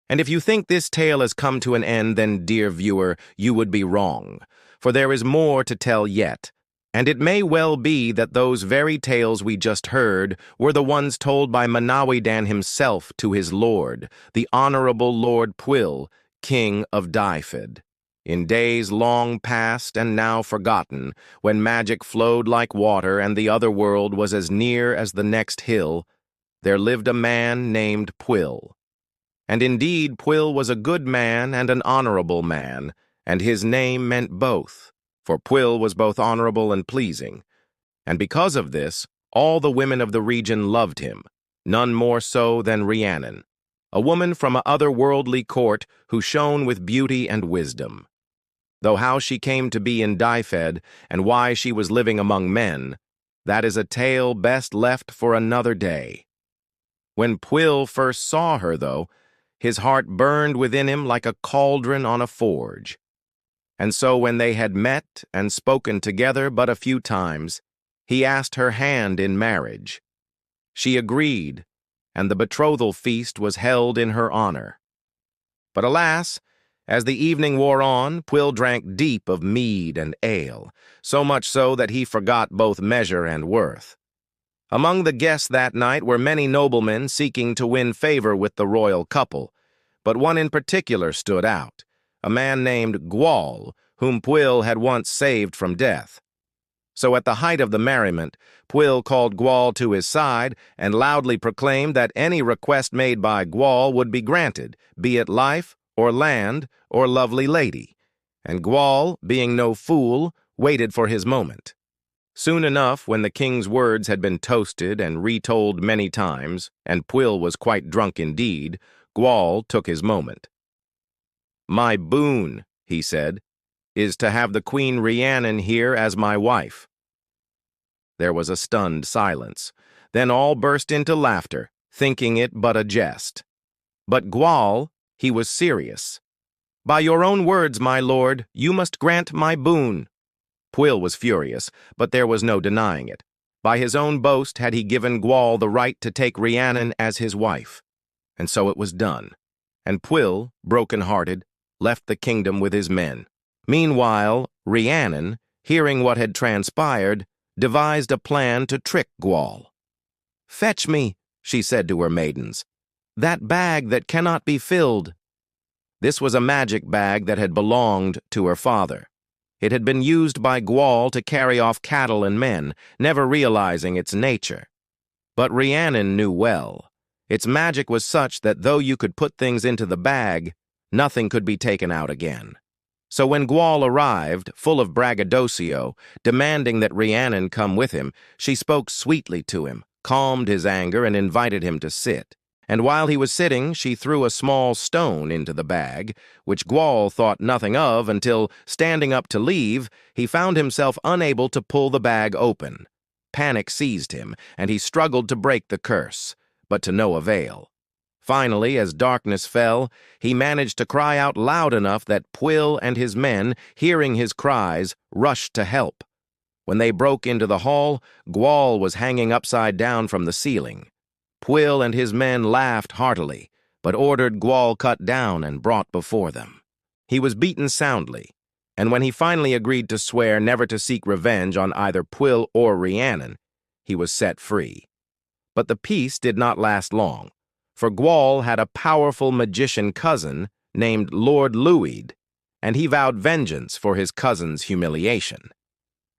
And if you think this tale has come to an end, then, dear viewer, you would be wrong, for there is more to tell yet. And it may well be that those very tales we just heard were the ones told by Mabinogion himself to his lord, the honorable Lord Pwyll, king of Dyfed. In days long past and now forgotten, when magic flowed like water and the Otherworld was as near as the next hill, there lived a man named Pwyll. And indeed Pwyll was a good man and an honorable man, and his name meant both, for Pwyll was both honorable and pleasing. And because of this, all the women of the region loved him, none more so than Rhiannon, a woman from a otherworldly court who shone with beauty and wisdom. Though how she came to be in Dyfed and why she was living among men, that is a tale best left for another day. When Pwyll first saw her, though, his heart burned within him like a cauldron on a forge. And so when they had met and spoken together but a few times, he asked her hand in marriage. She agreed, and the betrothal feast was held in her honor. But alas, as the evening wore on, Pwyll drank deep of mead and ale, so much so that he forgot both measure and worth. Among the guests that night were many noblemen seeking to win favor with the royal couple, but one in particular stood out, a man named Gwal, whom Pwyll had once saved from death. So at the height of the merriment, Pwyll called Gwal to his side and loudly proclaimed that any request made by Gwal would be granted, be it life or land or lovely lady. And Gwal, being no fool, waited for his moment. Soon enough, when the king's words had been toasted and retold many times, and Pwyll was quite drunk indeed, Gwal took his moment. "My boon," he said, "is to have the Queen Rhiannon here as my wife." There was a stunned silence. Then all burst into laughter, thinking it but a jest. But Gwal, he was serious. "By your own words, my lord, you must grant my boon." Pwyll was furious, but there was no denying it. By his own boast had he given Gwal the right to take Rhiannon as his wife. And so it was done. And Pwyll, broken-hearted, left the kingdom with his men. Meanwhile, Rhiannon, hearing what had transpired, devised a plan to trick Gwal. "Fetch me," she said to her maidens, "that bag that cannot be filled." This was a magic bag that had belonged to her father. It had been used by Gwal to carry off cattle and men, never realizing its nature. But Rhiannon knew well. Its magic was such that though you could put things into the bag, nothing could be taken out again. So when Gwal arrived, full of braggadocio, demanding that Rhiannon come with him, she spoke sweetly to him, calmed his anger, and invited him to sit. And while he was sitting, she threw a small stone into the bag, which Gwal thought nothing of until, standing up to leave, he found himself unable to pull the bag open. Panic seized him, and he struggled to break the curse, but to no avail. Finally, as darkness fell, he managed to cry out loud enough that Pwyll and his men, hearing his cries, rushed to help. When they broke into the hall, Gwal was hanging upside down from the ceiling. Pwyll and his men laughed heartily, but ordered Gwal cut down and brought before them. He was beaten soundly, and when he finally agreed to swear never to seek revenge on either Pwyll or Rhiannon, he was set free. But the peace did not last long, for Gwal had a powerful magician cousin named Lord Llwyd, and he vowed vengeance for his cousin's humiliation.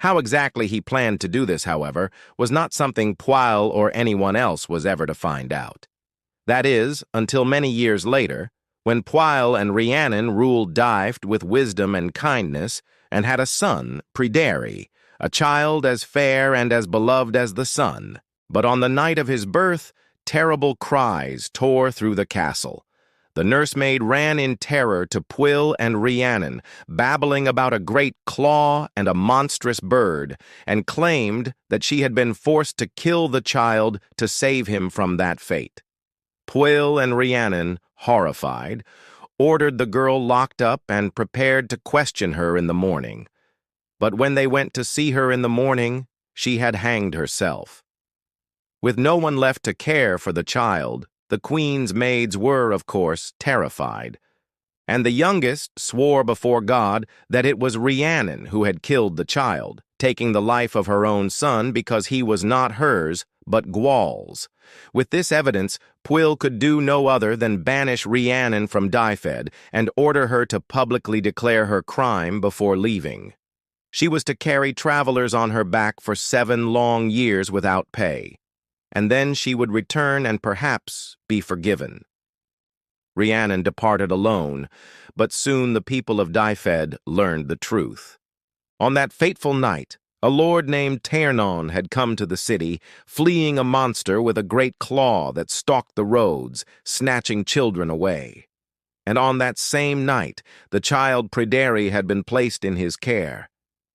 How exactly he planned to do this, however, was not something Pwyll or anyone else was ever to find out. That is, until many years later, when Pwyll and Rhiannon ruled Dyfed with wisdom and kindness, and had a son, Pryderi, a child as fair and as beloved as the sun. But on the night of his birth, terrible cries tore through the castle. The nursemaid ran in terror to Pwyll and Rhiannon, babbling about a great claw and a monstrous bird, and claimed that she had been forced to kill the child to save him from that fate. Pwyll and Rhiannon, horrified, ordered the girl locked up and prepared to question her in the morning. But when they went to see her in the morning, she had hanged herself. With no one left to care for the child, The queen's maids were, of course, terrified, and the youngest swore before God that it was Rhiannon who had killed the child, taking the life of her own son because he was not hers, but Gwal's. With this evidence, Pwyll could do no other than banish Rhiannon from Dyfed and order her to publicly declare her crime before leaving. She was to carry travelers on her back for 7 long years without pay, and then she would return and perhaps be forgiven. Rhiannon departed alone, but soon the people of Dyfed learned the truth. On that fateful night, a lord named Tiernon had come to the city, fleeing a monster with a great claw that stalked the roads, snatching children away. And on that same night, the child Pryderi had been placed in his care.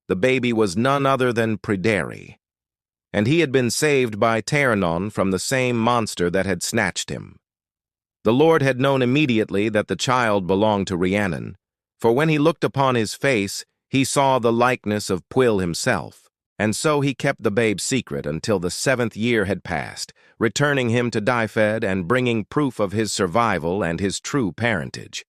The baby was none other than Pryderi, and he had been saved by Tiernon from the same monster that had snatched him. The Lord had known immediately that the child belonged to Rhiannon, for when he looked upon his face, he saw the likeness of Pwyll himself, and so he kept the babe secret until the 7th year had passed, returning him to Dyfed and bringing proof of his survival and his true parentage.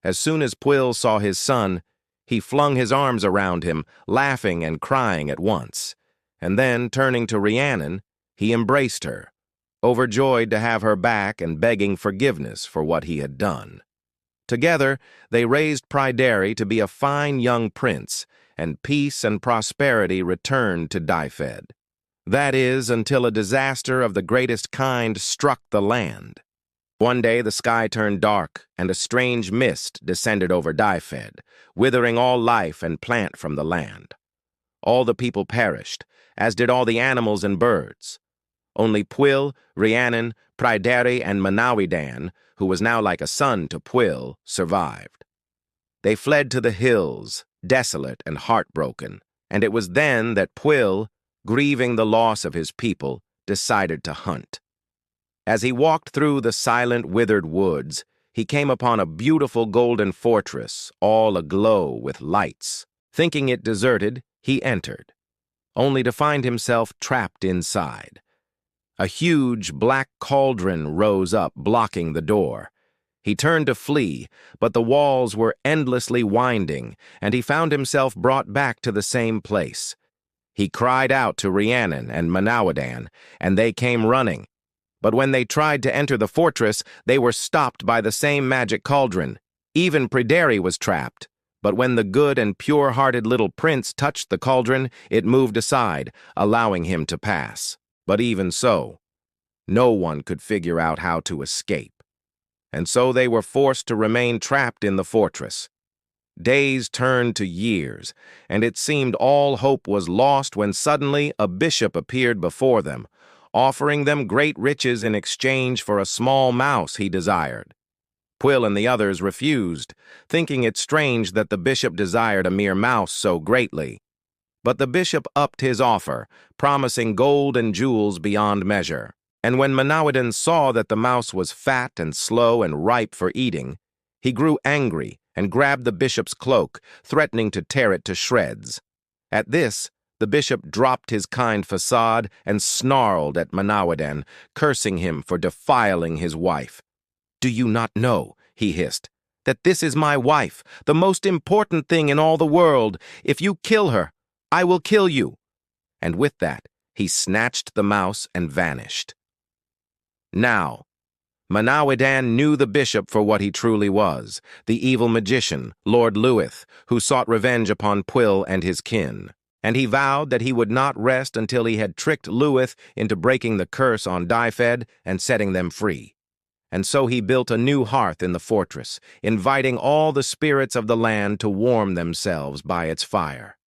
As soon as Pwyll saw his son, he flung his arms around him, laughing and crying at once, and then, turning to Rhiannon, he embraced her, overjoyed to have her back and begging forgiveness for what he had done. Together, they raised Pryderi to be a fine young prince, and peace and prosperity returned to Dyfed. That is, until a disaster of the greatest kind struck the land. One day the sky turned dark, and a strange mist descended over Dyfed, withering all life and plant from the land. All the people perished, as did all the animals and birds. Only Pwyll, Rhiannon, Pryderi, and Mabinogion, who was now like a son to Pwyll, survived. They fled to the hills, desolate and heartbroken, and it was then that Pwyll, grieving the loss of his people, decided to hunt. As he walked through the silent, withered woods, he came upon a beautiful golden fortress, all aglow with lights. Thinking it deserted, he entered, only to find himself trapped inside. A huge black cauldron rose up, blocking the door. He turned to flee, but the walls were endlessly winding, and he found himself brought back to the same place. He cried out to Rhiannon and Mabinogion, and they came running. But when they tried to enter the fortress, they were stopped by the same magic cauldron. Even Pryderi was trapped, but when the good and pure-hearted little prince touched the cauldron, it moved aside, allowing him to pass. But even so, no one could figure out how to escape, and so they were forced to remain trapped in the fortress. Days turned to years, and it seemed all hope was lost when suddenly a bishop appeared before them, offering them great riches in exchange for a small mouse he desired. Pwyll and the others refused, thinking it strange that the bishop desired a mere mouse so greatly. But the bishop upped his offer, promising gold and jewels beyond measure. And when Mabinogion saw that the mouse was fat and slow and ripe for eating, he grew angry and grabbed the bishop's cloak, threatening to tear it to shreds. At this, the bishop dropped his kind facade and snarled at Mabinogion, cursing him for defiling his wife. "Do you not know," he hissed, "that this is my wife, the most important thing in all the world? If you kill her, I will kill you." And with that, he snatched the mouse and vanished. Now, Mabinogion knew the bishop for what he truly was, the evil magician, Lord Lewith, who sought revenge upon Pwyll and his kin. And he vowed that he would not rest until he had tricked Lewith into breaking the curse on Dyfed and setting them free. And so he built a new hearth in the fortress, inviting all the spirits of the land to warm themselves by its fire.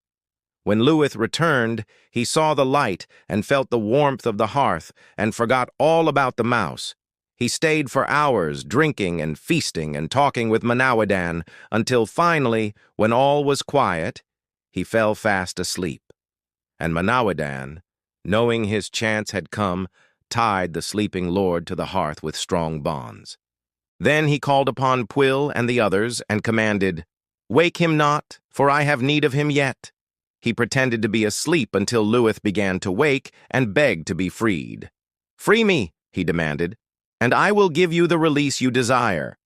When Lewith returned, he saw the light and felt the warmth of the hearth and forgot all about the mouse. He stayed for hours, drinking and feasting and talking with Mabinogion, until finally, when all was quiet, he fell fast asleep. And Mabinogion, knowing his chance had come, tied the sleeping lord to the hearth with strong bonds. Then he called upon Pwyll and the others and commanded, "Wake him not, for I have need of him yet." He pretended to be asleep until Lewith began to wake and begged to be freed. "Free me," he demanded. and I will give you the release you desire."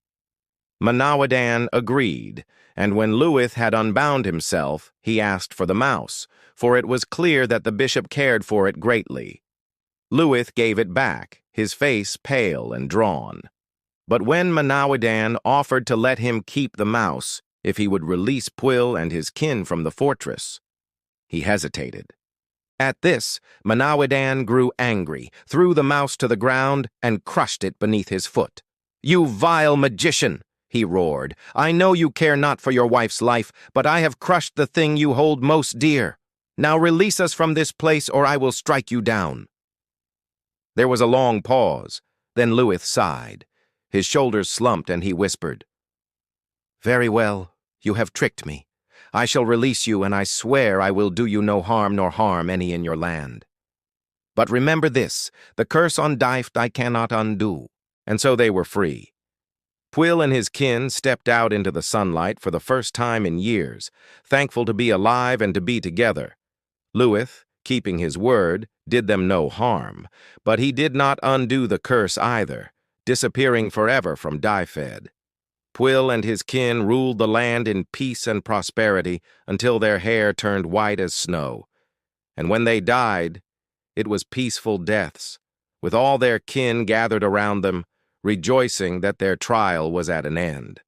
Manawydan agreed, and when Lewith had unbound himself, he asked for the mouse, for it was clear that the bishop cared for it greatly. Lewith gave it back, his face pale and drawn. But when Manawydan offered to let him keep the mouse if he would release Pwyll and his kin from the fortress, he hesitated. At this, Manawydan grew angry, threw the mouse to the ground, and crushed it beneath his foot. "You vile magician!" he roared. "I know you care not for your wife's life, but I have crushed the thing you hold most dear. Now release us from this place, or I will strike you down." There was a long pause. Then Lewith sighed. His shoulders slumped, and he whispered, "Very well, you have tricked me. I shall release you, and I swear I will do you no harm nor harm any in your land. But remember this, the curse on Dyfed I cannot undo." And so they were free. Pwyll and his kin stepped out into the sunlight for the first time in years, thankful to be alive and to be together. Lewith, keeping his word, did them no harm, but he did not undo the curse either, disappearing forever from Dyfed. Pwyll and his kin ruled the land in peace and prosperity until their hair turned white as snow. And when they died, it was peaceful deaths, with all their kin gathered around them, rejoicing that their trial was at an end.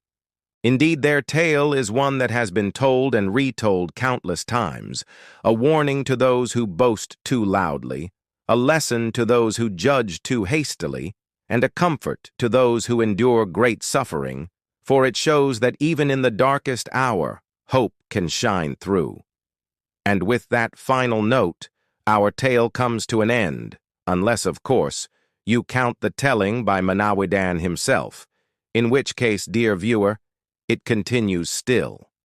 Indeed, their tale is one that has been told and retold countless times, a warning to those who boast too loudly, a lesson to those who judge too hastily, and a comfort to those who endure great suffering, for it shows that even in the darkest hour, hope can shine through. And with that final note, our tale comes to an end, unless, of course, you count the telling by Manawydan himself, in which case, dear viewer, it continues still.